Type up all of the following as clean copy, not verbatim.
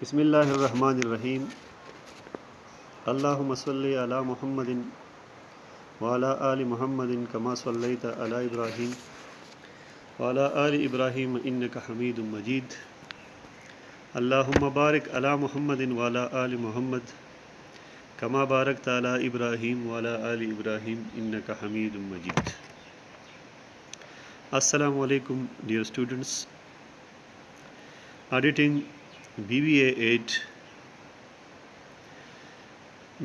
بسم اللہ الرحمن الرحیم اللہم صلی علی محمد وعلی آل محمد کما صلیت علی ابراہیم وعلی آل ابراہیم انک حمید مجید اللہم بارک علی محمد وعلی آل محمد کما بارکت علی ابراہیم وعلی آل ابراہیم انک حمید مجید. السلام علیکم ڈیئر اسٹوڈنٹس. آڈیٹنگ BBA 8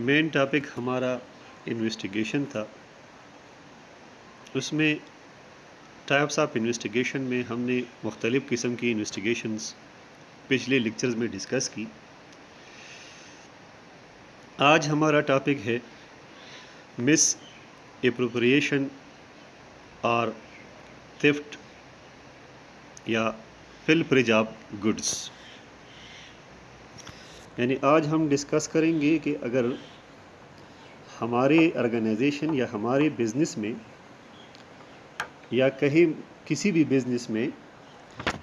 مین ٹاپک ہمارا انویسٹیگیشن تھا. اس میں ٹائپس آف انویسٹیگیشن میں ہم نے مختلف قسم کی انویسٹیگیشنز پچھلے لیکچرز میں ڈسکس کی. آج ہمارا ٹاپک ہے مس اپروپریشن اور تھیفٹ یا پلپریج آف گڈس. یعنی آج ہم ڈسکس کریں گے کہ اگر ہمارے آرگنائزیشن یا ہمارے بزنس میں یا کہیں کسی بھی بزنس میں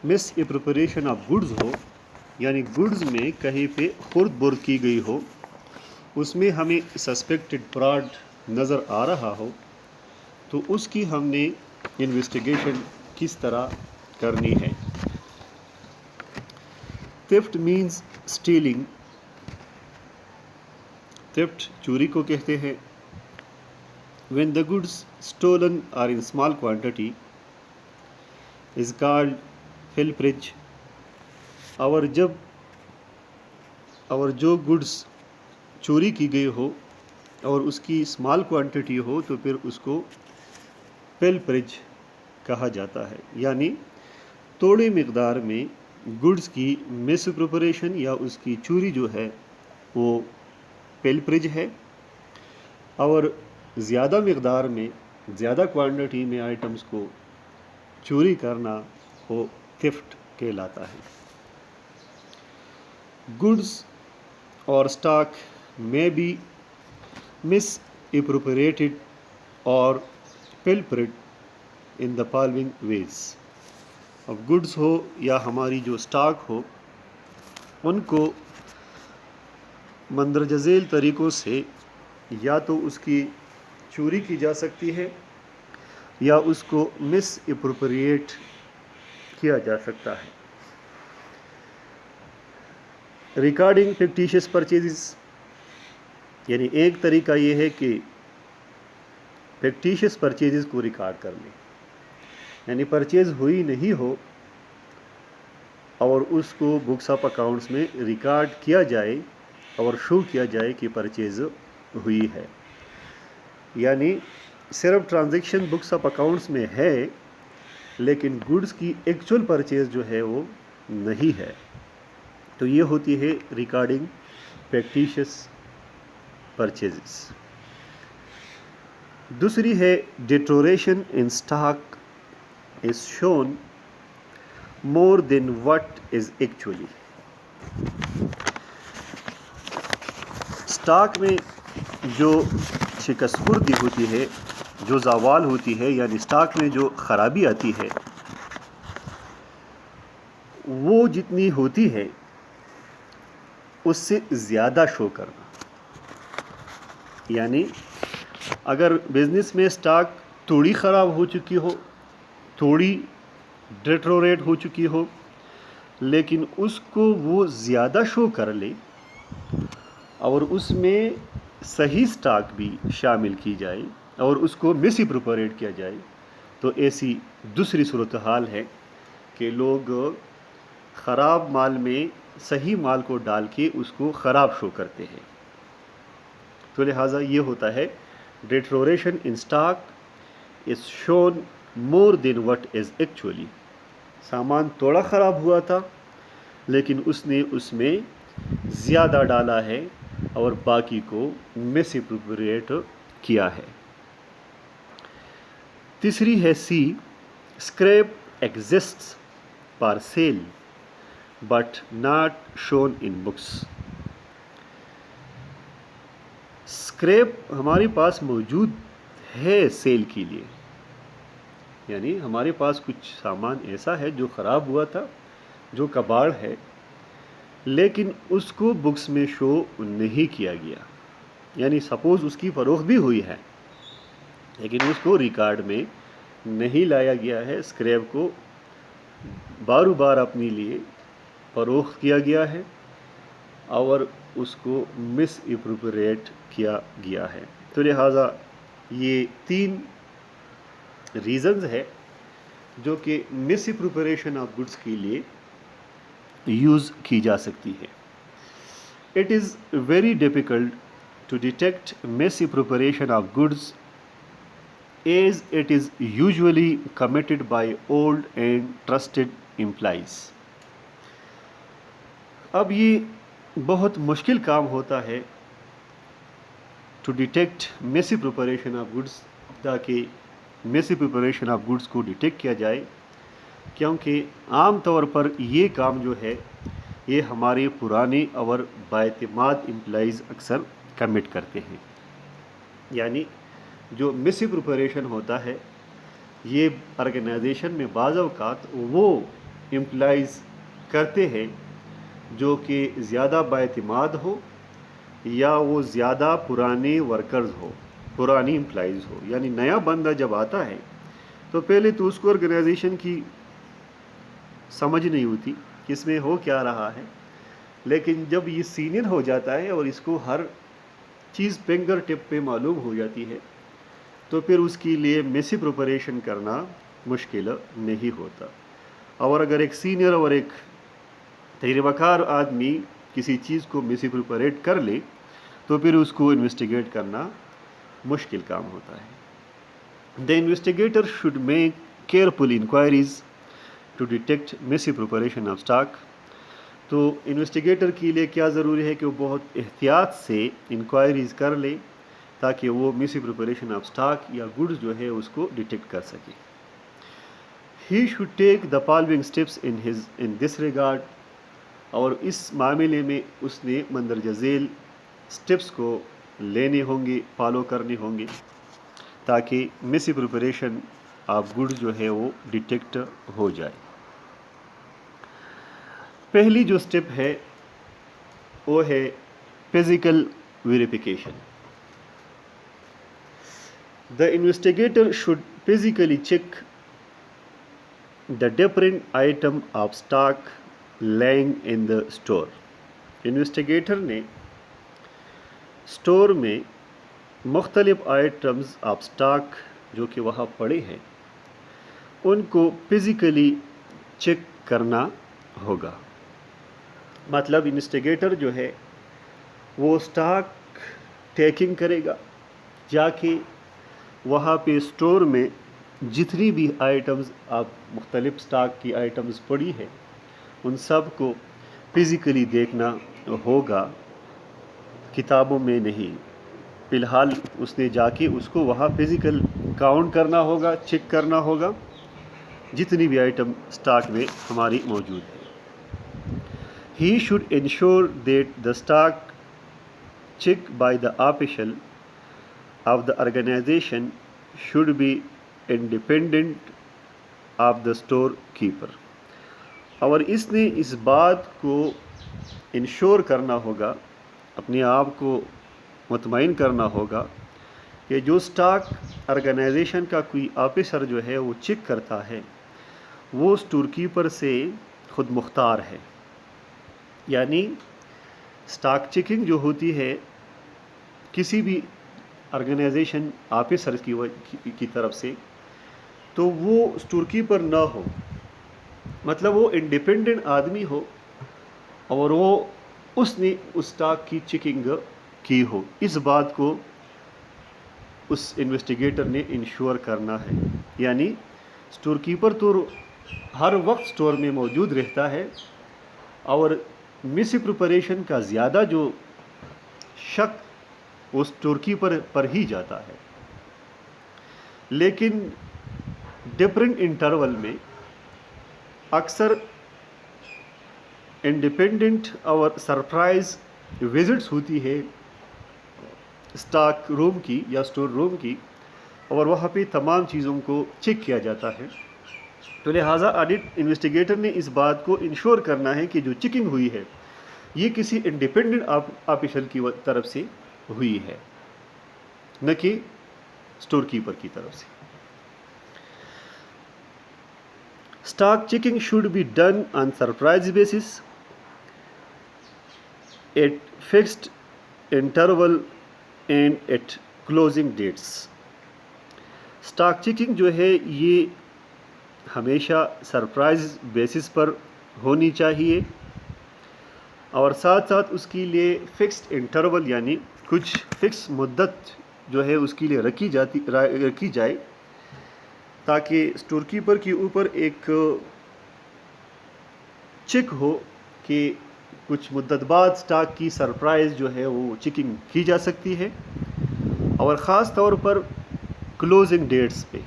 مس اپروپریشن آف گڈز ہو، یعنی گڈز میں کہیں پہ خرد برد کی گئی ہو، اس میں ہمیں سسپیکٹڈ فراڈ نظر آ رہا ہو، تو اس کی ہم نے انویسٹیگیشن کس طرح کرنی ہے. Theft means stealing. تھیفٹ چوری کو کہتے ہیں. when the goods stolen are in small quantity is called pilferage. اور جو گڈس چوری کی گئی ہو اور اس کی اسمال کوانٹٹی ہو تو پھر اس کو پلپریج کہا جاتا ہے. یعنی تھوڑی مقدار میں گڈس کی مس اپروپریشن یا اس کی چوری جو ہے وہ پلپریج ہے، اور زیادہ مقدار میں زیادہ کوانٹٹی میں آئٹمس کو چوری کرنا وہ تھیفٹ کہلاتا ہے. گڈس اور اسٹاک میں بی مس اپروپریٹڈ اور پلپریڈ ان دا فالوئنگ ویز. اب گڈس ہو یا ہماری جو اسٹاک ہو، ان کو مندرجہ ذیل طریقوں سے یا تو اس کی چوری کی جا سکتی ہے یا اس کو مس اپروپریٹ کیا جا سکتا ہے. ریکارڈنگ فکٹیشیس پرچیزز، یعنی ایک طریقہ یہ ہے کہ فکٹیشیس پرچیزز کو ریکارڈ کر لیں. یعنی پرچیز ہوئی نہیں ہو اور اس کو بکس آف اکاؤنٹس میں ریکارڈ کیا جائے اور شو کیا جائے کہ پرچیز ہوئی ہے. یعنی صرف ٹرانزیکشن بکس آف اکاؤنٹس میں ہے لیکن گڈس کی ایکچوئل پرچیز جو ہے وہ نہیں ہے. تو یہ ہوتی ہے ریکارڈنگ فیکٹیشیس پرچیزز. دوسری ہے deterioration in stock is shown more than what is actually. Stock میں جو شکست خوردی ہوتی ہے، جو زوال ہوتی ہے، یعنی اسٹاک میں جو خرابی آتی ہے، وہ جتنی ہوتی ہے اس سے زیادہ شو کرنا. یعنی اگر بزنس میں اسٹاک تھوڑی خراب ہو چکی ہو، تھوڑی ڈیٹروریٹ ہو چکی ہو، لیکن اس کو وہ زیادہ شو کر لے اور اس میں صحیح اسٹاک بھی شامل کی جائے اور اس کو مس اپروپریٹ کیا جائے، تو ایسی دوسری صورتحال ہے کہ لوگ خراب مال میں صحیح مال کو ڈال کے اس کو خراب شو کرتے ہیں. تو لہٰذا یہ ہوتا ہے deterioration in stock is shown more than what is actually. سامان تھوڑا خراب ہوا تھا لیکن اس نے اس میں زیادہ ڈالا ہے اور باقی کو مس اپروپریٹ کیا ہے. تیسری ہے C, scrip exists for sale but not shown in books. Scrip ہمارے پاس موجود ہے سیل کے لیے، یعنی ہمارے پاس کچھ سامان ایسا ہے جو خراب ہوا تھا، جو کباڑ ہے، لیکن اس کو بکس میں شو نہیں کیا گیا. یعنی سپوز اس کی فروخت بھی ہوئی ہے لیکن اس کو ریکارڈ میں نہیں لایا گیا ہے. اسکریپ کو بار بار اپنے لیے فروخت کیا گیا ہے اور اس کو مس اپروپریٹ کیا گیا ہے. تو لہٰذا یہ 3 ریزنز ہے جو کہ مس اپروپریشن آف گڈس کے لیے یوز کی جا سکتی ہے. It is very difficult to detect misappropriation of goods as it is usually committed by old and trusted employees. اب یہ بہت مشکل کام ہوتا ہے to detect misappropriation of goods, تاکہ مس اپروپریشن آف گڈس کو ڈیٹیکٹ کیا جائے، کیونکہ عام طور پر یہ کام جو ہے یہ ہمارے پرانے اور بااعتماد امپلائیز اکثر کمٹ کرتے ہیں. یعنی جو مس اپروپریشن ہوتا ہے یہ آرگنائزیشن میں بعض اوقات وہ امپلائیز کرتے ہیں جو کہ زیادہ بااعتماد ہو یا وہ زیادہ پرانے ورکرز ہو، پرانی امپلائیز ہو. یعنی نیا بندہ جب آتا ہے تو پہلے تو اس کو آرگنائزیشن کی سمجھ نہیں ہوتی کہ اس میں ہو کیا رہا ہے، لیکن جب یہ سینئر ہو جاتا ہے اور اس کو ہر چیز فنگر ٹپ پہ معلوم ہو جاتی ہے تو پھر اس کے لیے مس اپروپریشن کرنا مشکل نہیں ہوتا. اور اگر ایک سینئر اور ایک تجربہ کار آدمی کسی چیز کو مس اپروپریٹ کر لے تو پھر اس کو انویسٹیگیٹ کرنا مشکل کام ہوتا ہے. The investigator should make careful enquiries to detect misappropriation of stock. تو انویسٹیگیٹر کے لیے کیا ضروری ہے کہ وہ بہت احتیاط سے انکوائریز کر لے تاکہ وہ مس اپروپریشن آف اسٹاک یا گڈز جو ہے اس کو ڈیٹیکٹ کر سکے. He should take the following steps in this regard. اور اس معاملے میں اس نے مندرجہ ذیل اسٹیپس کو لینے ہوں گے، فالو کرنے ہوں گے تاکہ مس اپروپریشن آف گڈز جو ہے وہ ڈیٹیکٹ ہو جائے. پہلی جو اسٹیپ ہے وہ ہے physical verification. The investigator should physically check the different item of stock lying in the store. Investigator نے اسٹور میں مختلف آئٹمز آف اسٹاک جو کہ وہاں پڑے ہیں ان کو فزیکلی چیک کرنا ہوگا. مطلب انویسٹیگیٹر جو ہے وہ اسٹاک ٹیکنگ کرے گا، جا کے وہاں پہ اسٹور میں جتنی بھی آئٹمز آپ مختلف اسٹاک کی آئٹمز پڑی ہے ان سب کو فزیکلی دیکھنا ہوگا، کتابوں میں نہیں. فی الحال اس نے جا کے اس کو وہاں فزیکل کاؤنٹ کرنا ہوگا، چیک کرنا ہوگا جتنی بھی آئٹم اسٹاک میں ہماری موجود ہے. He should ensure that the stock check by the official of the organization should be independent of the store keeper. اور اس نے اس بات کو انشور کرنا ہوگا، اپنے آپ کو مطمئن کرنا ہوگا کہ جو اسٹاک آرگنائزیشن کا کوئی آفیسر جو ہے وہ چیک کرتا ہے وہ اسٹور کیپر سے خود مختار ہے. یعنی اسٹاک چیکنگ جو ہوتی ہے کسی بھی آرگنائزیشن آفیسر کی طرف سے تو وہ اسٹور کیپر نہ ہو، مطلب وہ انڈیپینڈنٹ آدمی ہو اور وہ اس نے اس اسٹاک کی چیکنگ کی ہو. اس بات کو اس انویسٹیگیٹر نے انشور کرنا ہے. یعنی اسٹور کیپر تو ہر وقت اسٹور میں موجود رہتا ہے اور مس اپروپریشن کا زیادہ جو شک وہ اسٹور کیپر پر ہی جاتا ہے، لیکن ڈفرینٹ انٹرول میں اکثر انڈیپینڈنٹ اور سرپرائز وزٹس ہوتی ہے اسٹاک روم کی یا اسٹور روم کی، اور وہاں پہ تمام چیزوں کو چیک کیا جاتا ہے. تو لہٰذا آڈٹ انویسٹیگیٹر نے اس بات کو انشور کرنا ہے کہ جو چیکنگ ہوئی ہے یہ کسی انڈیپینڈنٹ آفیشل کی طرف سے ہوئی ہے، نہ کہ اسٹور کیپر کی طرف سے۔ Stock checking should be done on surprise basis at fixed interval and at closing dates. Stock checking جو ہے یہ ہمیشہ سرپرائز بیسس پر ہونی چاہیے، اور ساتھ ساتھ اس کے لیے فکسڈ انٹرول یعنی کچھ فکس مدت جو ہے اس کے لیے رکھی جائے، تاکہ اسٹور کیپر کے اوپر ایک چیک ہو کہ کچھ مدت بعد اسٹاک کی سرپرائز جو ہے وہ چیکنگ کی جا سکتی ہے، اور خاص طور پر کلوزنگ ڈیٹس پہ،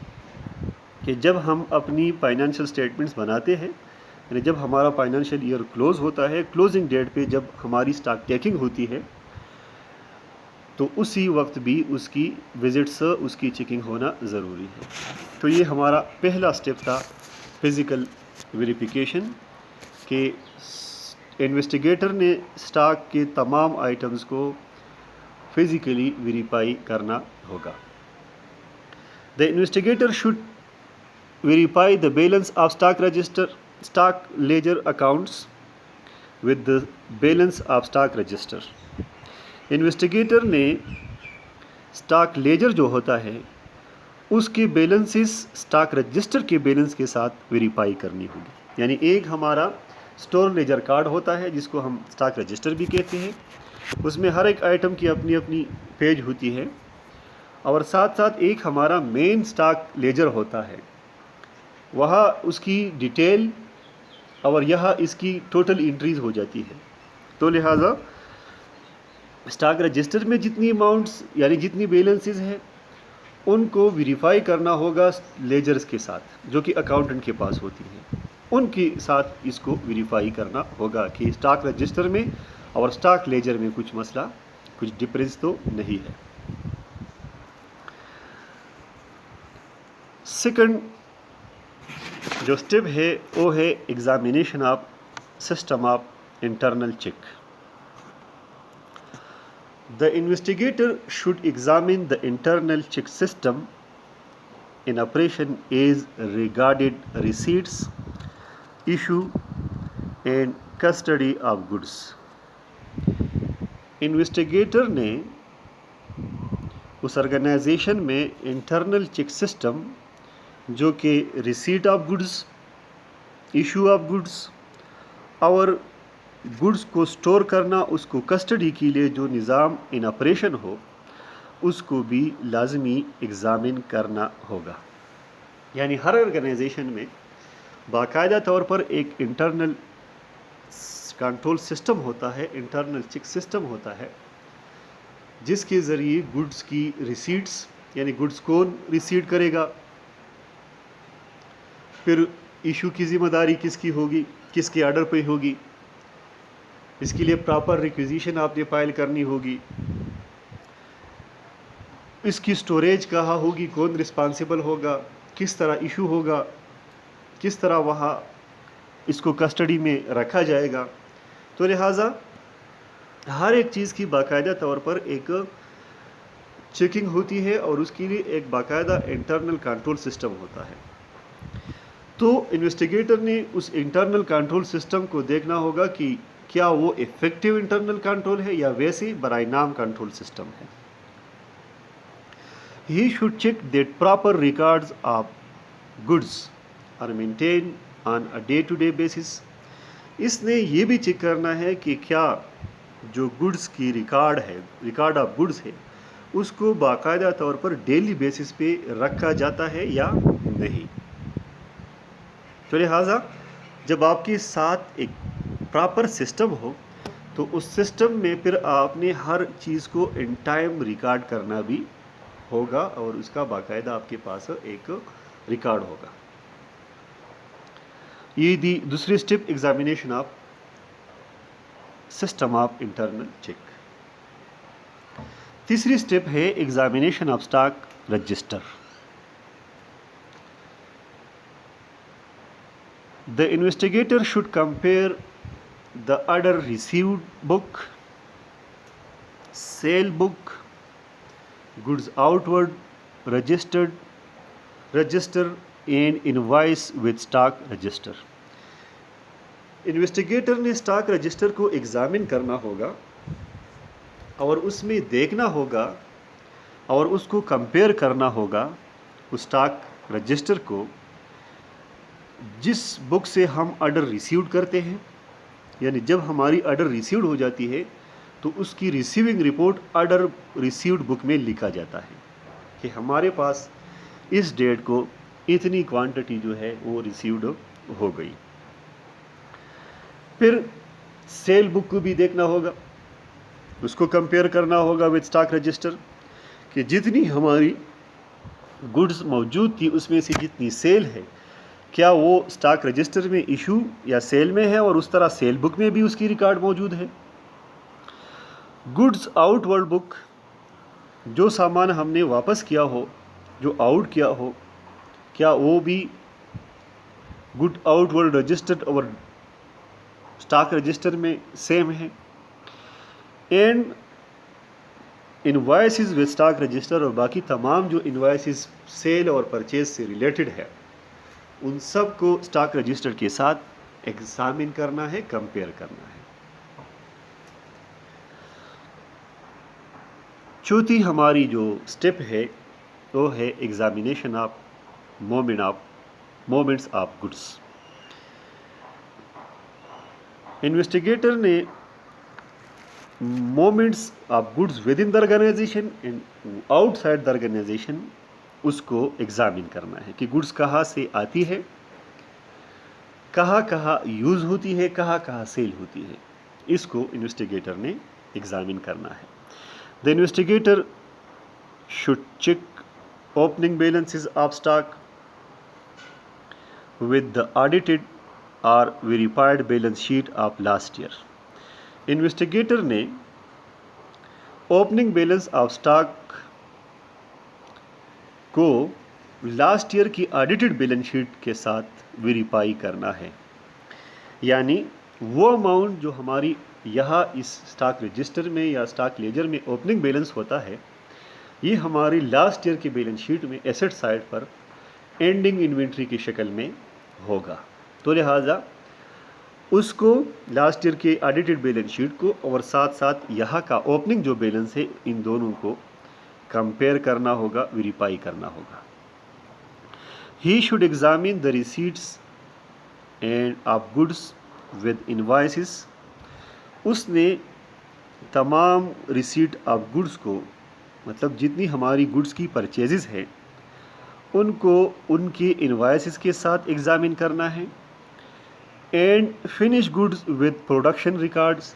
کہ جب ہم اپنی فائنینشیل اسٹیٹمنٹس بناتے ہیں، یعنی جب ہمارا فائنینشیل ایئر کلوز ہوتا ہے، کلوزنگ ڈیٹ پہ جب ہماری اسٹاک ٹیکنگ ہوتی ہے، تو اسی وقت بھی اس کی وزٹس، اس کی چیکنگ ہونا ضروری ہے۔ تو یہ ہمارا پہلا سٹیپ تھا فزیکل ویریفیکیشن، کہ انویسٹیگیٹر نے اسٹاک کے تمام آئٹمز کو فزیکلی ویریفائی کرنا ہوگا۔ The investigator should verify the balance of stock ledger accounts with the balance of stock register۔ Investigator نے اسٹاک لیجر جو ہوتا ہے اس کے بیلنسز اسٹاک رجسٹر کے بیلنس کے ساتھ ویریفائی کرنی ہوگی۔ یعنی ایک ہمارا اسٹور لیجر کارڈ ہوتا ہے جس کو ہم اسٹاک رجسٹر بھی کہتے ہیں، اس میں ہر ایک آئٹم کی اپنی اپنی پیج ہوتی ہے، اور ساتھ ساتھ ایک ہمارا مین اسٹاک لیجر ہوتا ہے، وہاں اس کی ڈیٹیل اور یہاں اس کی ٹوٹل انٹریز ہو جاتی ہے۔ تو لہٰذا اسٹاک رجسٹر میں جتنی اماؤنٹس یعنی جتنی بیلنسز ہیں ان کو ویریفائی کرنا ہوگا لیجرز کے ساتھ، جو کہ اکاؤنٹنٹ کے پاس ہوتی ہیں، ان کے ساتھ اس کو ویریفائی کرنا ہوگا کہ اسٹاک رجسٹر میں اور اسٹاک لیجر میں کچھ مسئلہ، کچھ ڈفرینس تو نہیں ہے۔ سیکنڈ جو اسٹیپ ہے وہ ہے examination of system of internal check. The investigator should examine the internal check system in operation as regarded receipts, issue and custody of goods۔ Investigator نے اس آرگنائزیشن میں انٹرنل چیک سسٹم جو کہ receipt of goods, issue of goods اور goods کو store کرنا، اس کو custody کے لیے جو نظام ان آپریشن ہو، اس کو بھی لازمی ایگزامن کرنا ہوگا۔ یعنی ہر آرگنائزیشن میں باقاعدہ طور پر ایک انٹرنل کنٹرول سسٹم ہوتا ہے، انٹرنل چیک سسٹم ہوتا ہے، جس کے ذریعے گڈس کی ریسیٹس، یعنی گڈس کون ریسیٹ کرے گا، پھر ایشو کی ذمہ داری کس کی ہوگی، کس کے آرڈر پہ ہوگی، اس کے لیے پراپر ریکویزیشن آپ نے فائل کرنی ہوگی، اس کی سٹوریج کہاں ہوگی، کون رسپانسیبل ہوگا، کس طرح ایشو ہوگا، کس طرح وہاں اس کو کسٹڈی میں رکھا جائے گا۔ تو لہٰذا ہر ایک چیز کی باقاعدہ طور پر ایک چیکنگ ہوتی ہے اور اس کے لیے ایک باقاعدہ انٹرنل کنٹرول سسٹم ہوتا ہے۔ تو انویسٹیگیٹر نے اس انٹرنل کنٹرول سسٹم کو دیکھنا ہوگا کہ کیا وہ ایفیکٹو انٹرنل کنٹرول ہے یا ویسے برائے نام کنٹرول سسٹم ہے۔ He should check that proper records of goods are maintained on a day-to-day basis۔ اس نے یہ بھی چیک کرنا ہے کہ کیا جو گڈس کی ریکارڈ آف گڈس ہے اس کو باقاعدہ طور پر ڈیلی بیسس پہ رکھا جاتا ہے یا نہیں۔ تو لہٰذا جب آپ کے ساتھ ایک پراپر سسٹم ہو تو اس سسٹم میں پھر آپ نے ہر چیز کو ان ٹائم ریکارڈ کرنا بھی ہوگا اور اس کا باقاعدہ آپ کے پاس ایک ریکارڈ ہوگا۔ یہ دوسری step examination of system of internal check. تیسری اسٹیپ ہے examination of stock register. The investigator should compare the order received book, sale book, goods outward register and invoice with stock register. Investigator نے stock register کو examine کرنا ہوگا اور اس میں دیکھنا ہوگا اور اس کو کمپیئر کرنا ہوگا اس اسٹاک رجسٹر کو جس بک سے ہم آرڈر ریسیوڈ کرتے ہیں. یعنی جب ہماری آرڈر ریسیوڈ ہو جاتی ہے تو اس کی ریسیونگ رپورٹ آرڈر ریسیوڈ بک میں لکھا جاتا ہے کہ ہمارے پاس اس ڈیٹ کو اتنی کوانٹٹی جو ہے وہ ریسیوڈ ہو گئی. پھر سیل بک کو بھی دیکھنا ہوگا, اس کو کمپیئر کرنا ہوگا وتھ اسٹاک رجسٹر کہ جتنی ہماری گڈز موجود تھی اس میں سے جتنی سیل ہے کیا وہ اسٹاک رجسٹر میں ایشو یا سیل میں ہے اور اس طرح سیل بک میں بھی اس کی ریکارڈ موجود ہے. گڈز آؤٹ ورڈ بک, جو سامان ہم نے واپس کیا ہو, جو آؤٹ کیا ہو, کیا وہ بھی گڈ آؤٹ ورڈ رجسٹرڈ اور اسٹاک رجسٹر میں سیم ہے. And invoices with stock register, اور باقی تمام جو انوائسز سیل اور پرچیز سے ریلیٹڈ ہے ان سب کو اسٹاک رجسٹر کے ساتھ ایگزامن کرنا ہے, کمپیئر کرنا ہے. چوتھی ہماری جو سٹیپ ہے وہ ہے examination of movements of goods. Investigator نے movements of goods within the organization and outside the organization اس کو ایگزامن کرنا ہے کہ گڈس کہاں سے آتی ہے, کہاں کہاں یوز ہوتی ہے, کہاں کہاں سیل ہوتی ہے. اس کو انویسٹیگیٹر نے ایگزامن کرنا ہے. The investigator should check opening balances of stock with the audited or verified balance sheet of last year. Investigator نے opening balance of stock کو لاسٹ ایئر کی آڈیٹڈ بیلنس شیٹ کے ساتھ ویریفائی کرنا ہے. یعنی وہ اماؤنٹ جو ہماری یہاں اس اسٹاک رجسٹر میں یا اسٹاک لیجر میں اوپننگ بیلنس ہوتا ہے یہ ہماری لاسٹ ایئر کی بیلنس شیٹ میں ایسٹ سائڈ پر اینڈنگ انوینٹری کی شکل میں ہوگا. تو لہٰذا اس کو لاسٹ ایئر کے آڈیٹڈ بیلنس شیٹ کو اور ساتھ ساتھ یہاں کا اوپننگ جو بیلنس ہے ان دونوں کو کمپیئر کرنا ہوگا, ویریفائی کرنا ہوگا. He should examine the receipts and of goods with invoices. اس نے تمام ریسیٹ آف گڈس کو, مطلب جتنی ہماری گڈس کی پرچیزز ہیں ان کو ان کے انوائسز کے ساتھ ایگزامن کرنا ہے. And finish goods with production records,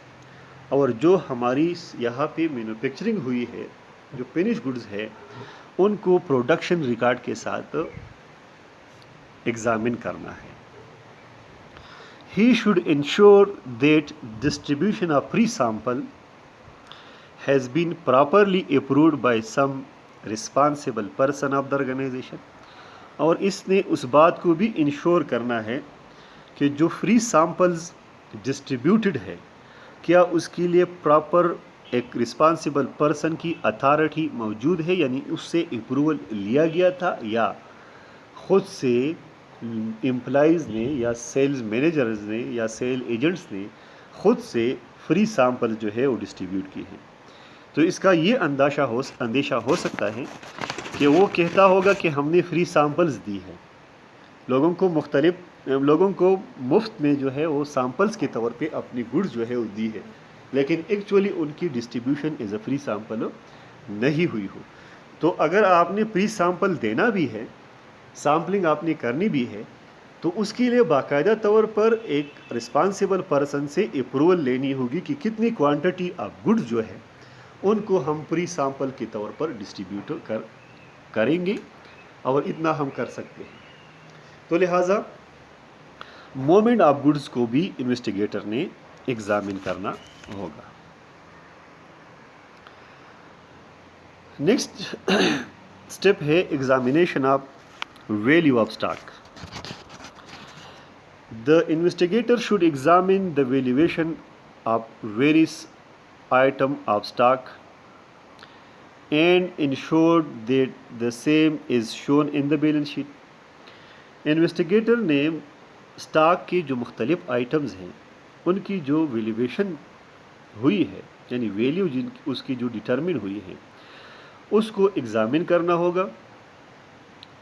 اور جو ہماری یہاں پہ مینوفیکچرنگ ہوئی ہے جو فنش گڈس ہے ان کو پروڈکشن ریکارڈ کے ساتھ ایگزامن کرنا ہے. He should ensure that distribution of free sample has been properly approved by some responsible person of the organization. اور اس نے اس بات کو بھی انشور کرنا ہے کہ جو فری سیمپلز ڈسٹریبیوٹڈ ہے کیا اس کے لیے پراپر ایک رسپانسبل پرسن کی اتھارٹی موجود ہے, یعنی اس سے اپروول لیا گیا تھا یا خود سے امپلائیز نے یا سیلز مینیجرز نے یا سیل ایجنٹس نے خود سے فری سیمپل جو ہے وہ ڈسٹریبیوٹ کی ہے. تو اس کا یہ اندیشہ ہو سکتا ہے کہ وہ کہتا ہوگا کہ ہم نے فری سیمپلز دی ہے, لوگوں کو مفت میں جو ہے وہ سیمپلز کے طور پہ اپنی گڈز جو ہے وہ دی ہے, لیکن ایکچولی ان کی distribution as a free sample نہیں ہوئی ہو. تو اگر آپ نے فری سیمپل دینا بھی ہے, سیمپلنگ آپ نے کرنی بھی ہے, تو اس کے لیے باقاعدہ طور پر ایک رسپانسبل پرسن سے اپروول لینی ہوگی کہ کتنی کوانٹٹی آف گڈز جو ہے ان کو ہم پری سیمپل کے طور پر ڈسٹریبیوٹ کریں گے اور اتنا ہم کر سکتے ہیں. تو لہٰذا موومنٹ آف گڈز کو بھی انویسٹیگیٹر نے ایگزامن کرنا ہوگا. نیکسٹ اسٹیپ ہے examination of value of stock. The investigator should examine the valuation of various item of stock and ensure that the same is shown in the balance sheet. Investigator نے stock کی جو مختلف items ہیں ان کی جو valuation ہوئی ہے یعنی ویلیو اس کی جو ڈٹرمن ہوئی ہے اس کو ایگزامن کرنا ہوگا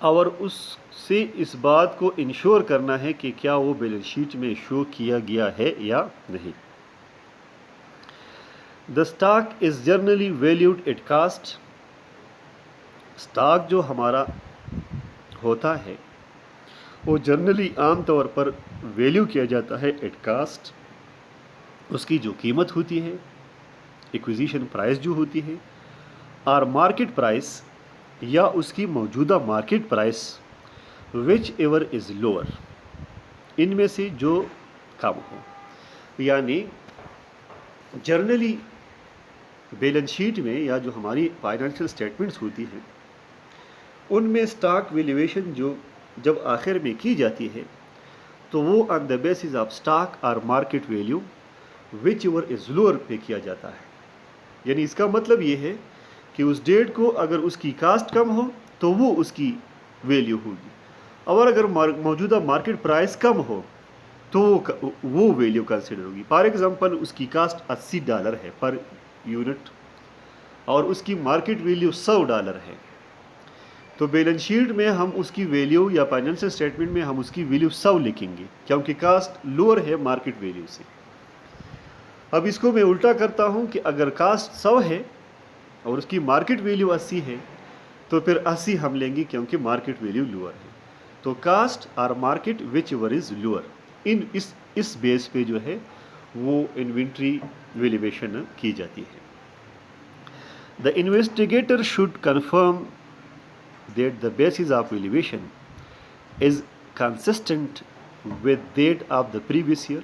اور اس سے اس بات کو انشور کرنا ہے کہ کیا وہ بیلنس شیٹ میں شو کیا گیا ہے یا نہیں. The stock is generally valued at cost. Stock جو ہمارا ہوتا ہے وہ جنرلی عام طور پر ویلیو کیا جاتا ہے ایٹ کاسٹ. اس کی جو قیمت ہوتی ہے ایکویزیشن پرائس جو ہوتی ہے اور مارکیٹ پرائس یا اس کی موجودہ market price whichever is lower, ان میں سے جو کم ہو. یعنی جرنلی بیلنس شیٹ میں یا جو ہماری فائنینشیل اسٹیٹمنٹس ہوتی ہیں ان میں اسٹاک ویلیویشن جو جب آخر میں کی جاتی ہے تو وہ آن دا بیسس آف اسٹاک اور market value which ever is lower پہ کیا جاتا ہے. یعنی اس کا مطلب یہ ہے کہ اس ڈیٹ کو اگر اس کی کاسٹ کم ہو تو وہ اس کی ویلیو ہوگی، اور اگر موجودہ مارکیٹ پرائس کم ہو تو وہ ویلیو کنسیڈر ہوگی. فار ایگزامپل اس کی کاسٹ $80 ہے پر یونٹ اور اس کی مارکیٹ ویلیو $100 ہے تو بیلنس شیٹ میں ہم اس کی ویلیو یا فائنینشیل اسٹیٹمنٹ میں ہم اس کی ویلیو 100 لکھیں گے کیونکہ کاسٹ لوور ہے مارکیٹ ویلیو سے. اب اس کو میں الٹا کرتا ہوں کہ اگر کاسٹ 100 ہے اور اس کی مارکیٹ ویلیو 80 ہے تو پھر 80 ہم لیں گے کیونکہ مارکیٹ ویلیو لوور ہے. تو کاسٹ اور market whichever is lower اس بیس پہ جو ہے وہ انوینٹری ویلیویشن کی جاتی ہے. The investigator should confirm that the basis of valuation is consistent with that of the previous year.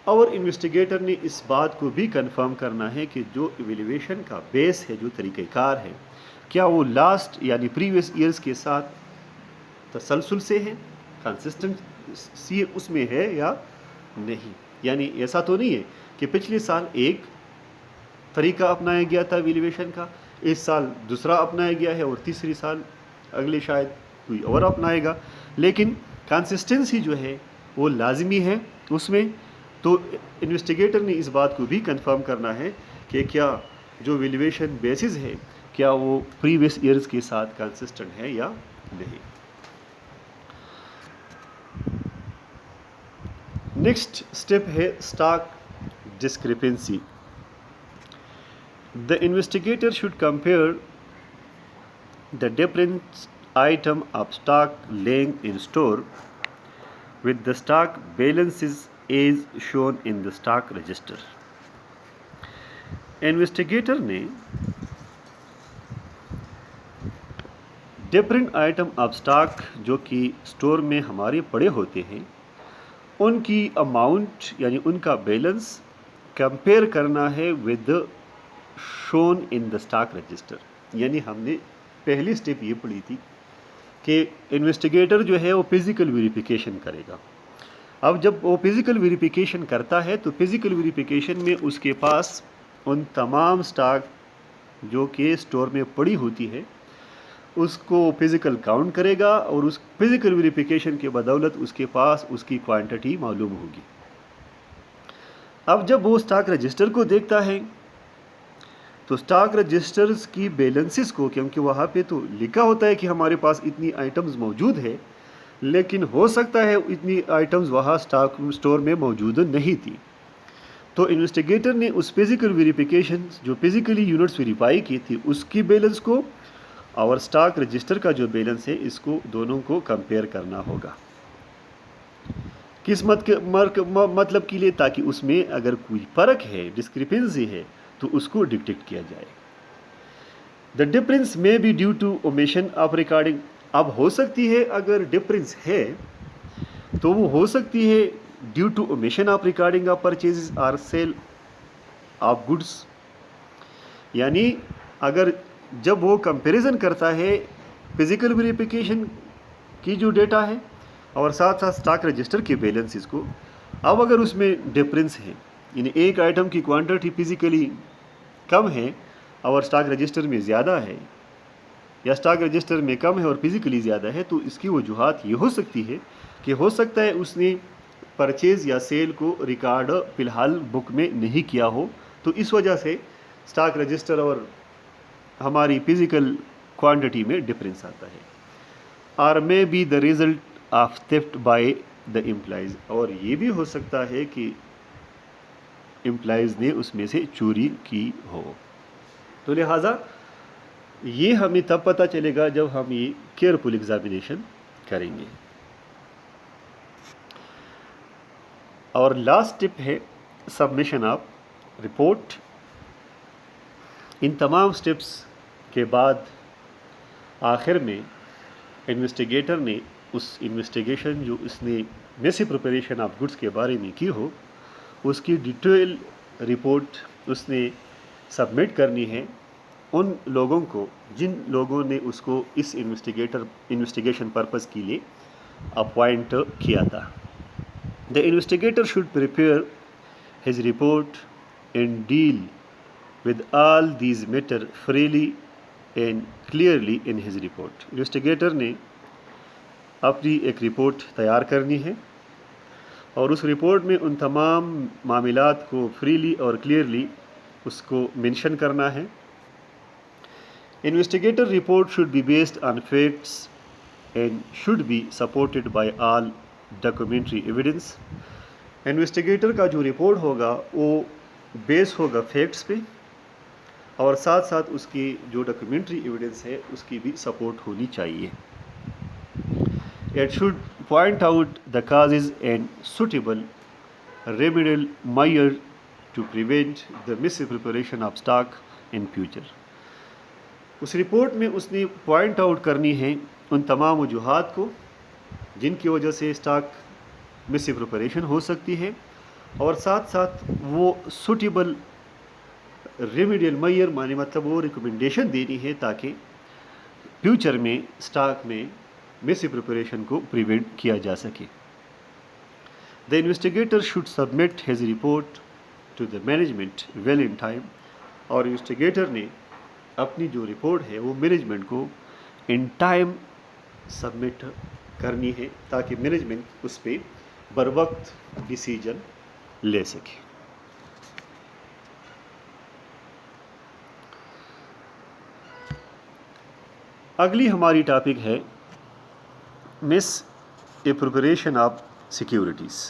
اور انویسٹیگیٹر نے اس بات کو بھی کنفرم کرنا ہے کہ جو ایویلیویشن کا بیس ہے جو طریقہ کار ہے کیا وہ لاسٹ یعنی پریویس ایئرس کے ساتھ تسلسل سے ہے، کنسسٹنسی اس میں ہے یا نہیں. یعنی ایسا تو نہیں ہے کہ پچھلے سال ایک طریقہ اپنایا گیا تھا ایویلیویشن کا، اس سال دوسرا اپنایا گیا ہے اور تیسری سال اگلے شاید کوئی اور اپنائے گا، لیکن کنسسٹنسی جو ہے وہ لازمی ہے اس میں. تو انویسٹیگیٹر نے اس بات کو بھی کنفرم کرنا ہے کہ کیا جو ویلیویشن بیسز ہے کیا وہ پریویس ایئرز کے ساتھ کنسسٹنٹ ہے یا نہیں. نیکسٹ اسٹیپ ہے stock discrepancy. The investigator should compare the different item of stock laying in store with the stock balances as shown in the stock register. Investigator نے ڈفرینٹ آئٹم آف اسٹاک جو کہ store میں ہمارے پڑے ہوتے ہیں ان کی اماؤنٹ یعنی ان کا بیلنس کمپیئر کرنا ہے with shown in the stock register. یعنی ہم نے پہلی اسٹیپ یہ پڑھی تھی کہ انویسٹیگیٹر جو ہے وہ فزیکل ویریفیکیشن کرے گا. اب جب وہ فزیکل ویریفیکیشن کرتا ہے تو فزیکل ویریفیکیشن میں اس کے پاس ان تمام اسٹاک جو کہ اسٹور میں پڑی ہوتی ہے اس کو فزیکل کاؤنٹ کرے گا اور اس فزیکل ویریفیکیشن کے بدولت اس کے پاس اس کی کوانٹٹی معلوم ہوگی. اب جب وہ اسٹاک رجسٹر کو دیکھتا ہے تو اسٹاک رجسٹرز کی بیلنسز کو، کیونکہ وہاں پہ تو لکھا ہوتا ہے کہ ہمارے پاس اتنی آئٹمز موجود ہے لیکن ہو سکتا ہے اتنی آئٹمز وہاں اسٹور میں موجود نہیں تھی. تو انویسٹیگیٹر نے اس فزیکل ویریفیکیشن جو فزیکلی یونٹس ویریفائی کی تھی اس کی بیلنس کو اور اسٹاک رجسٹر کا جو بیلنس ہے اس کو دونوں کو کمپیئر کرنا ہوگا. کس مطلب کے لیے؟ تاکہ اس میں اگر کوئی فرق ہے، ڈسکرپنسی ہے تو اس کو ڈکٹیٹ کیا جائے. The difference may be due to omission of recording. اب ہو سکتی ہے اگر ڈفرینس ہے تو وہ ہو سکتی ہے due to omission of recording of purchase اور سیل آف گڈس. یعنی اگر جب وہ کمپیریزن کرتا ہے فزیکل ویریفیکیشن کی جو ڈیٹا ہے اور ساتھ ساتھ اسٹاک رجسٹر کے بیلنسز کو. اب اگر اس میں ڈفرینس ہے، یعنی ایک آئٹم کی کوانٹٹی فزیکلی کم ہے اور اسٹاک رجسٹر میں زیادہ ہے، یا اسٹاک رجسٹر میں کم ہے اور فزیکلی زیادہ ہے، تو اس کی وجوہات یہ ہو سکتی ہے کہ ہو سکتا ہے اس نے پرچیز یا سیل کو ریکارڈ فی الحال بک میں نہیں کیا ہو، تو اس وجہ سے اسٹاک رجسٹر اور ہماری فزیکل کوانٹٹی میں ڈفرینس آتا ہے. اور may be the result of theft by the employees, اور یہ بھی ہو سکتا ہے کہ امپلائیز نے اس میں سے چوری کی ہو. تو لہٰذا یہ ہمیں تب پتہ چلے گا جب ہم یہ کیئرفل ایگزامینیشن کریں گے. اور لاسٹ ٹپ ہے سبمیشن آف رپورٹ. ان تمام سٹیپس کے بعد آخر میں انویسٹیگیٹر نے اس انویسٹیگیشن جو اس نے میسی پریپریشن آف گڈس کے بارے میں کی ہو، اس کی ڈیٹیل رپورٹ اس نے سبمٹ کرنی ہے ان لوگوں کو جن لوگوں نے اس کو اس انویسٹیگیشن پرپز کے لیے اپوائنٹ کیا تھا. The investigator should prepare his report and deal with all these matters freely and clearly in his report. Investigator نے اپنی ایک رپورٹ تیار کرنی ہے اور اس رپورٹ میں ان تمام معاملات کو فریلی اور کلیئرلی اس کو منشن کرنا ہے. Investigator report should be based on facts and should be supported by all documentary evidence. Investigator کا جو رپورٹ ہوگا وہ بیس ہوگا فیکٹس پہ، اور ساتھ ساتھ اس کی جو ڈاکومنٹری ایویڈنس ہے اس کی بھی سپورٹ ہونی چاہیے. It should point out the causes and suitable remedial measure to prevent the misappropriation of stock in future. اس رپورٹ میں اس نے پوائنٹ آؤٹ کرنی ہے ان تمام وجوہات کو جن کی وجہ سے اسٹاک مس پریپریشن ہو سکتی ہے، اور ساتھ ساتھ وہ سوٹیبل ریمیڈیل میئر مطلب وہ ریکمنڈیشن دینی ہے تاکہ فیوچر میں اسٹاک میں مس پریپریشن کو پریونٹ کیا جا سکے. The investigator should submit his report to the management well in time. اور انویسٹیگیٹر نے اپنی جو رپورٹ ہے وہ مینجمنٹ کو ان ٹائم سبمٹ کرنی ہے تاکہ مینجمنٹ اس پہ بر وقت ڈیسیجن لے سکے. اگلی ہماری ٹاپک ہے مس اپروپریشن آف سیکیورٹیز.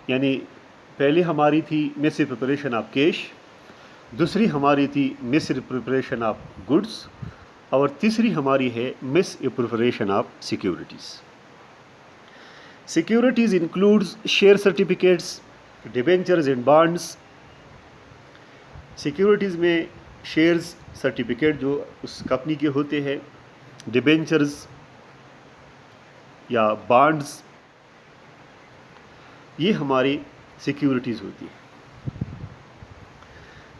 یعنی پہلی ہماری تھی مس اپروپریشن آف کیش، دوسری ہماری تھی مس اپروپریشن آف گڈس، اور تیسری ہماری ہے misappropriation of securities. Securities includes share certificates, debentures and bonds. Securities میں شیئرز سرٹیفکیٹ جو اس کمپنی کے ہوتے ہیں، ڈیبینچرز یا بانڈز، یہ ہماری سیکیورٹیز ہوتی ہے.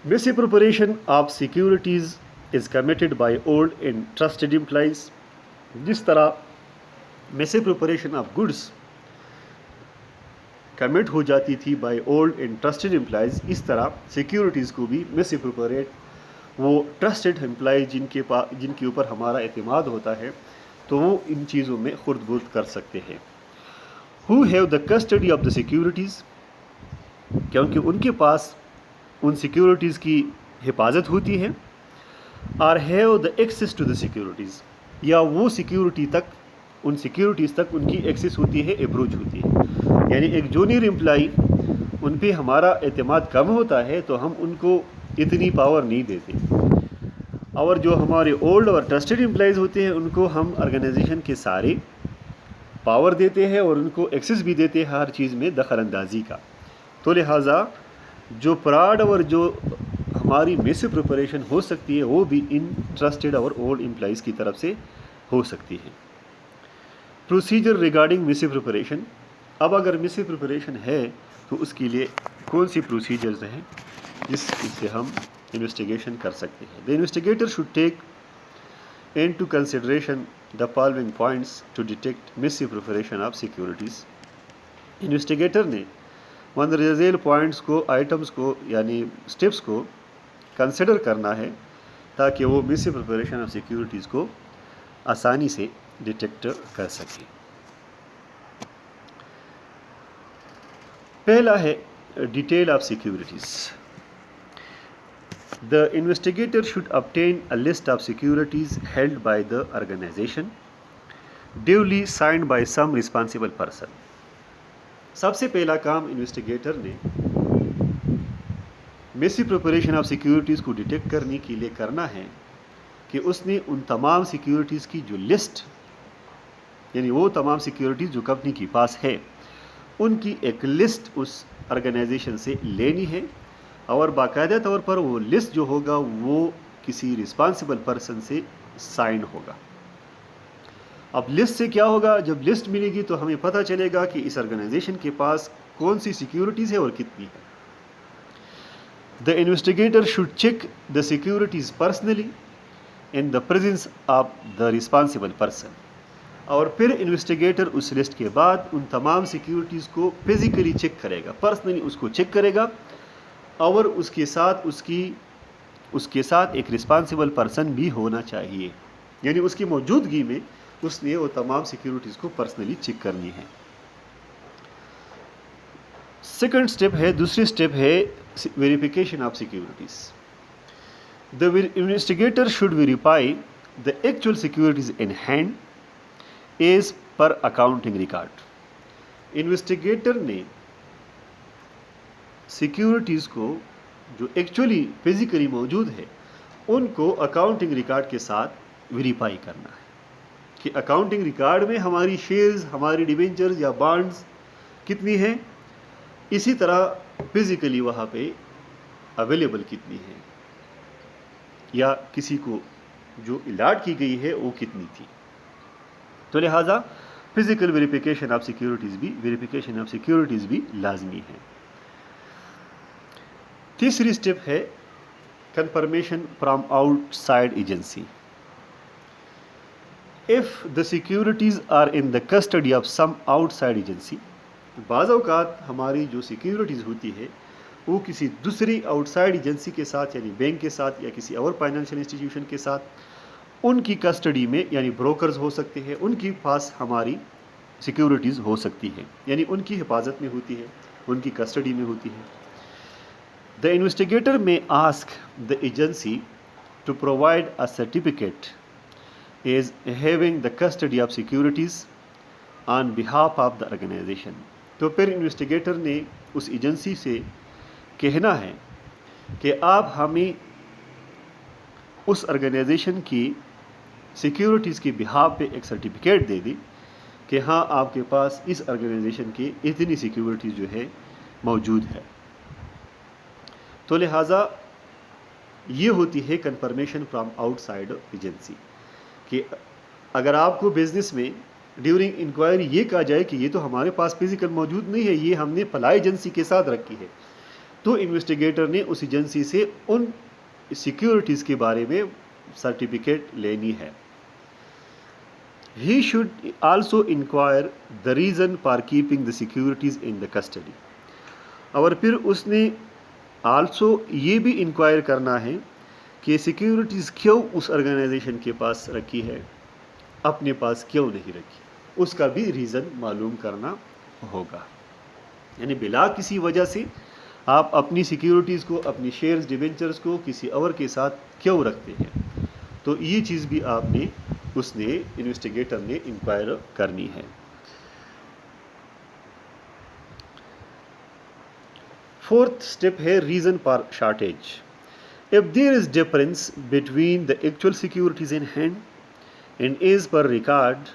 Misappropriation of securities is committed by old and trusted employees. جس طرح misappropriation of goods commit ہو جاتی تھی by old and trusted employees, اس طرح سیکیورٹیز کو بھی مس اپروپریٹ وہ ٹرسٹڈ امپلائی جن کے اوپر ہمارا اعتماد ہوتا ہے تو وہ ان چیزوں میں خرد برد کر سکتے ہیں. who have the custody of the securities، کیونکہ ان کے پاس ان سیکیورٹیز کی حفاظت ہوتی ہے. اور have the access to the securities, یا وہ سیکیورٹیز تک ان کی ایکسیس ہوتی ہے، اپروچ ہوتی ہے. یعنی ایک جونیئر امپلائی ان پہ ہمارا اعتماد کم ہوتا ہے تو ہم ان کو اتنی پاور نہیں دیتے، اور جو ہمارے اولڈ اور ٹرسٹڈ امپلائیز ہوتے ہیں ان کو ہم آرگنائزیشن کے سارے پاور دیتے ہیں اور ان کو ایکسیس بھی دیتے ہیں ہر چیز میں دخل اندازی کا. تو لہٰذا جو فراڈ اور جو ہماری مس پریپریشن ہو سکتی ہے وہ بھی ان ٹرسٹڈ اور اولڈ امپلائیز کی طرف سے ہو سکتی ہے. پروسیجر ریگارڈنگ مس پریپریشن. اب اگر مس پریپریشن ہے تو اس کے لیے کون سی پروسیجرز ہیں جس سے ہم انویسٹیگیشن کر سکتے ہیں. The investigator should take into consideration the following points to detect misappropriation of securities. Investigator نے مندرجہ ذیل پوائنٹس کو، آئٹمس کو یعنی اسٹیپس کو کنسیڈر کرنا ہے تاکہ وہ مس اپروپریشن آف سیکیورٹیز کو آسانی سے ڈیٹیکٹ کر سکے. پہلا ہے detail of securities. The investigator should obtain a list of securities held by the organization, duly signed by some responsible person. سب سے پہلا کام انویسٹیگیٹر نے مس اپروپریشن آف سیکیورٹیز کو ڈیٹیکٹ کرنے کے لیے کرنا ہے کہ اس نے ان تمام سیکیورٹیز کی جو لسٹ، یعنی وہ تمام سیکیورٹیز جو کمپنی کے پاس ہے، ان کی ایک لسٹ اس آرگنائزیشن سے لینی ہے، اور باقاعدہ طور پر وہ لسٹ جو ہوگا وہ کسی رسپانسبل پرسن سے سائن ہوگا. اب لسٹ سے کیا ہوگا؟ جب لسٹ ملے گی تو ہمیں پتہ چلے گا کہ اس آرگنائزیشن کے پاس کون سی سیکیورٹیز ہے اور کتنی ہے. The investigator should check the securities personally in the presence of the responsible person. اور پھر انویسٹیگیٹر اس لسٹ کے بعد ان تمام سیکیورٹیز کو فزیکلی چیک کرے گا، پرسنلی اس کو چیک کرے گا، اور اس کے ساتھ ایک رسپانسبل پرسن بھی ہونا چاہیے، یعنی اس کی موجودگی میں اس نے وہ تمام سیکیورٹیز کو پرسنلی چیک کرنی ہے. سیکنڈ اسٹیپ ہے، دوسری اسٹیپ ہے verification of securities. The investigator should verify the actual securities in hand as per accounting record. Investigator نے سیکیورٹیز کو جو ایکچولی فزیکلی موجود ہے ان کو اکاؤنٹنگ ریکارڈ کے ساتھ ویریفائی کرنا ہے کہ اکاؤنٹنگ ریکارڈ میں ہماری شیئرز، ہماری ڈیبینچرز یا بانڈز کتنی ہیں، اسی طرح فزیکلی وہاں پہ اویلیبل کتنی ہیں، یا کسی کو جو الاٹ کی گئی ہے وہ کتنی تھی. تو لہٰذا فزیکل ویریفیکیشن آف سیکیورٹیز بھی لازمی ہے. تیسری اسٹیپ ہے confirmation from out side agency. If the securities are in the custody of some outside agency, بعض اوقات ہماری جو سیکیورٹیز ہوتی ہے وہ کسی دوسری آؤٹ سائڈ ایجنسی کے ساتھ، یعنی بینک کے ساتھ یا کسی اور فائنینشیل انسٹیٹیوشن کے ساتھ، ان کی کسٹڈی میں، یعنی بروکرز ہو سکتے ہیں، ان کے پاس ہماری سیکیورٹیز ہو سکتی ہے، یعنی ان کی حفاظت میں ہوتی ہے، ان کی کسٹڈی میں ہوتی ہے. The investigator may ask the agency to provide a certificate as having the custody of securities on behalf of the organization. تو پھر انویسٹیگیٹر نے اس ایجنسی سے کہنا ہے کہ آپ ہمیں اس آرگنائزیشن کی سیکیورٹیز کے بہاف پہ ایک سرٹیفکیٹ دے دی کہ ہاں آپ کے پاس اس آرگنائزیشن کی اتنی سیکیورٹیز جو ہے موجود ہے. تو لہٰذا یہ ہوتی ہے confirmation from out side agency, کہ اگر آپ کو بزنس میں ڈیورنگ انکوائری یہ کہا جائے کہ یہ تو ہمارے پاس فزیکل موجود نہیں ہے، یہ ہم نے فلاں ایجنسی کے ساتھ رکھی ہے، تو انویسٹیگیٹر نے اس ایجنسی سے ان سیکیورٹیز کے بارے میں سرٹیفکیٹ لینی ہے. He should also inquire the reason for keeping the securities in the custody. اور پھر اس نے آلسو یہ بھی انکوائر کرنا ہے کہ سیکیورٹیز کیوں اس آرگنائزیشن کے پاس رکھی ہے، اپنے پاس کیوں نہیں رکھی، اس کا بھی ریزن معلوم کرنا ہوگا. یعنی بلا کسی وجہ سے آپ اپنی سیکیورٹیز کو، اپنی شیئرز، ڈیبینچرز کو کسی اور کے ساتھ کیوں رکھتے ہیں، تو یہ چیز بھی آپ نے انویسٹیگیٹر نے انکوائر کرنی ہے. فورتھ اسٹیپ ہے reason for shortage. If there is difference between the actual securities in hand and as per record,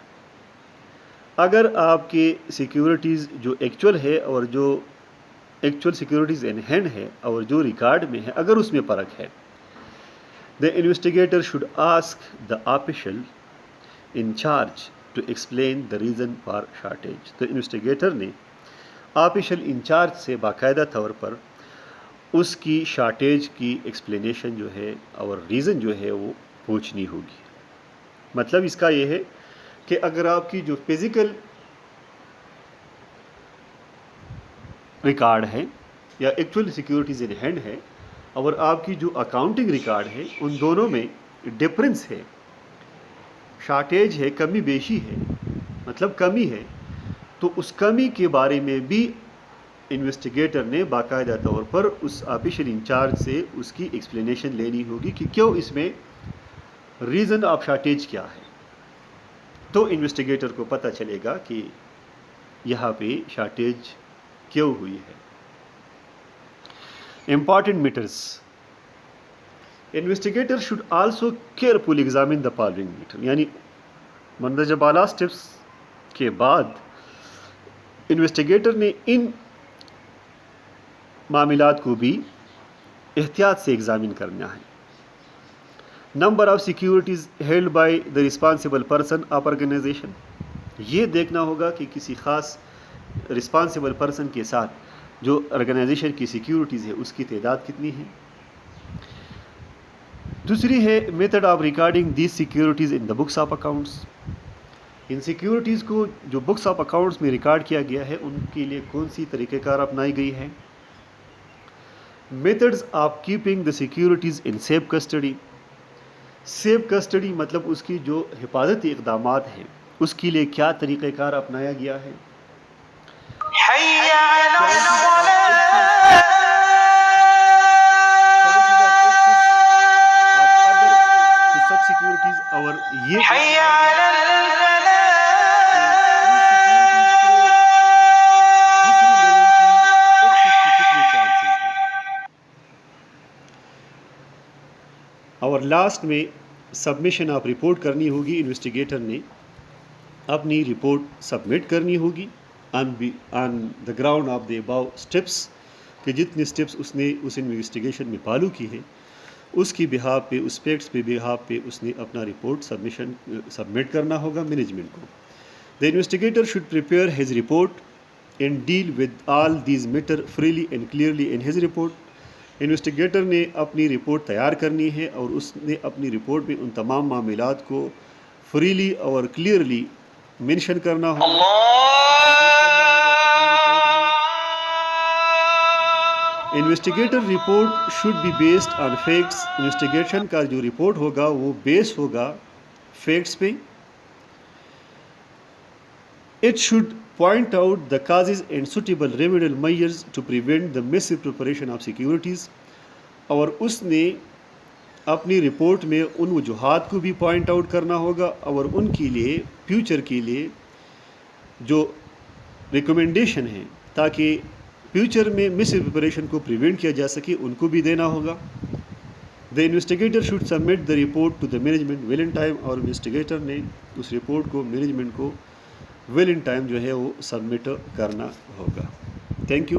اگر آپ کے سیکیورٹیز جو ایکچول ہے اور جو ایکچول سیکیورٹیز ان ہینڈ ہے اور جو ریکارڈ میں ہے، اگر اس میں فرق ہے، the investigator should ask the official in charge to explain the reason for shortage. تو انویسٹیگیٹر نے آفیشل انچارج سے باقاعدہ طور پر اس کی شارٹیج کی ایکسپلینیشن جو ہے اور ریزن جو ہے وہ پوچھنی ہوگی. مطلب اس کا یہ ہے کہ اگر آپ کی جو فزیکل ریکارڈ ہے یا ایکچوئل سیکیورٹیز ان ہینڈ ہے اور آپ کی جو اکاؤنٹنگ ریکارڈ ہے ان دونوں میں ڈفرنس ہے، شارٹیج ہے، کمی بیشی ہے، مطلب کمی ہے، تو اس کمی کے بارے میں بھی انویسٹیگیٹر نے باقاعدہ طور پر اس آفیشیل انچارج سے اس کی ایکسپلینیشن لینی ہوگی کہ کیوں اس میں ریزن آف شارٹیج کیا ہے، تو انویسٹیگیٹر کو پتہ چلے گا کہ یہاں پہ شارٹیج کیوں ہوئی ہے۔ Important matters, investigator should also carefully examine the following matter, یعنی مندرجہ بالا اسٹیپس کے بعد انویسٹیگیٹر نے ان معاملات کو بھی احتیاط سے ایگزامن کرنا ہے۔ Number of securities held by the responsible person of organisation, یہ دیکھنا ہوگا کہ کسی خاص رسپانسبل پرسن کے ساتھ جو آرگنائزیشن کی سیکیورٹیز ہے اس کی تعداد کتنی ہے۔ دوسری ہے method of recording these securities in the books of accounts, in securities کو جو بکس آف اکاؤنٹس میں ریکارڈ کیا گیا ہے ان کے لیے کون سی طریقہ کار اپنائی گئی ہے۔ Methods of keeping the securities in safe custody, safe custody مطلب اس کی جو حفاظتی اقدامات ہیں اس کے لیے کیا طریقہ کار اپنایا گیا ہے۔ سیکیورٹیز اور یہ اور لاسٹ میں سبمیشن آف رپورٹ کرنی ہوگی، انویسٹیگیٹر نے اپنی رپورٹ سبمٹ کرنی ہوگی on the ground of the above steps, کہ جتنے اسٹیپس اس نے اس انویسٹیگیشن میں فالو کی ہے اس کی بہاف پہ، اس فیکٹس پہ بہاف پہ اس نے اپنا رپورٹ سبمٹ کرنا ہوگا مینجمنٹ کو۔ The investigator should prepare his report and deal with all these matter freely and clearly in his report, investigator نے اپنی رپورٹ تیار کرنی ہے اور اس نے اپنی رپورٹ میں ان تمام معاملات کو فریلی اور کلیئرلی مینشن کرنا ہوگا۔ Investigator report should be based on facts, investigation کا جو رپورٹ ہوگا وہ بیس ہوگا فیکٹس پہ۔ It should point out the causes and suitable remedial measures to prevent the misappropriation of securities, اور اس نے اپنی رپورٹ میں ان وجوہات کو بھی پوائنٹ آؤٹ کرنا ہوگا اور ان کے لیے فیوچر کے لیے جو ریکمنڈیشن ہیں تاکہ فیوچر میں مس پریپریشن کو پریونٹ کیا جا سکے ان کو بھی دینا ہوگا۔ The investigator should submit the report to the management well in time, اور انویسٹیگیٹر نے اس رپورٹ کو مینجمنٹ کو ویل ان ٹائم جو ہے وہ سبمٹ کرنا ہوگا۔ Thank you.